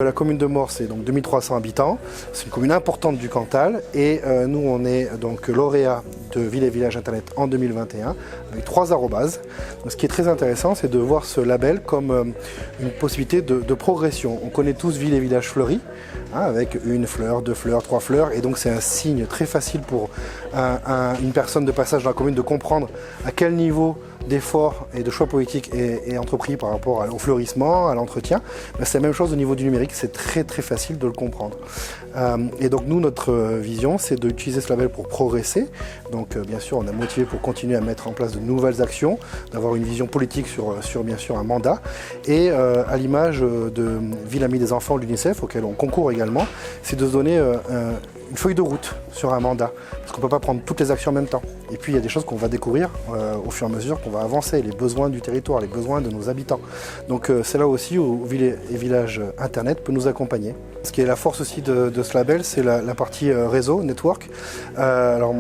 La commune de Mors, c'est donc 2300 habitants, c'est une commune importante du Cantal et nous on est donc lauréat de Ville et Village Internet en 2021 avec 3 arrobases. Donc, ce qui est très intéressant, c'est de voir ce label comme une possibilité de progression. On connaît tous Ville et Village fleuris, avec 1 fleur, 2 fleurs, 3 fleurs, et donc c'est un signe très facile pour une personne de passage dans la commune de comprendre à quel niveau d'effort et de choix politique est entrepris par rapport au fleurissement, à l'entretien. C'est la même chose au niveau du numérique, c'est très facile de le comprendre. Et donc nous, notre vision, c'est d'utiliser ce label pour progresser. Donc bien sûr, on est motivé pour continuer à mettre en place de nouvelles actions, d'avoir une vision politique sur bien sûr un mandat. Et à l'image de Ville Amie des enfants de l'UNICEF, auquel on concourt également, c'est de se donner une feuille de route sur un mandat, parce qu'on ne peut pas prendre toutes les actions en même temps. Et puis il y a des choses qu'on va découvrir au fur et à mesure qu'on va avancer, les besoins du territoire, les besoins de nos habitants. Donc c'est là aussi où Ville et Village Internet peut nous accompagner. Ce qui est la force aussi de ce label, c'est la partie réseau, network. Alors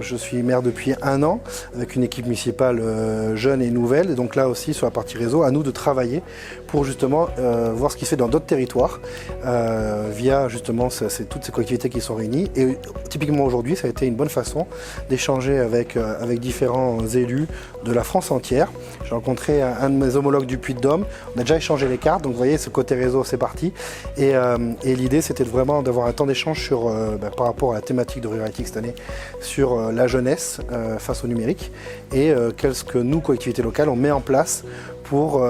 je suis maire depuis 1 an, avec une équipe municipale jeune et nouvelle, et donc là aussi sur la partie réseau, à nous de travailler pour justement voir ce qui se fait dans d'autres territoires, via justement toutes ces collectivités qui sont réunies. Et typiquement aujourd'hui, ça a été une bonne façon d'échanger avec différents élus de la France entière. J'ai rencontré un de mes homologues du Puy-de-Dôme, on a déjà échangé les cartes, donc vous voyez, ce côté réseau, c'est parti. Et l'idée, c'était vraiment d'avoir un temps d'échange par rapport à la thématique de Ruralité cette année, sur la jeunesse face au numérique, et qu'est-ce que nous, collectivités locales, on met en place pour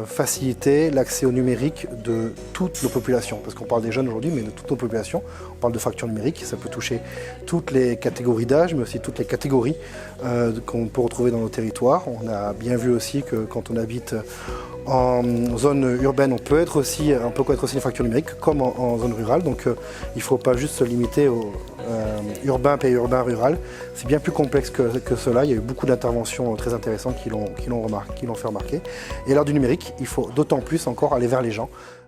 faciliter l'accès au numérique de toutes nos populations. Parce qu'on parle des jeunes aujourd'hui, mais de toutes nos populations. On parle de fracture numérique, ça peut toucher toutes les catégories d'âge, mais aussi toutes les catégories qu'on peut retrouver dans nos territoires. On a bien vu aussi que quand on habite en zone urbaine, on peut connaître aussi une fracture numérique, comme en zone rurale. Donc il ne faut pas juste se limiter au urbain, périurbain, rural. C'est bien plus complexe que cela. Il y a eu beaucoup d'interventions très intéressantes qui l'ont fait remarquer. Et à l'heure du numérique, il faut d'autant plus encore aller vers les gens.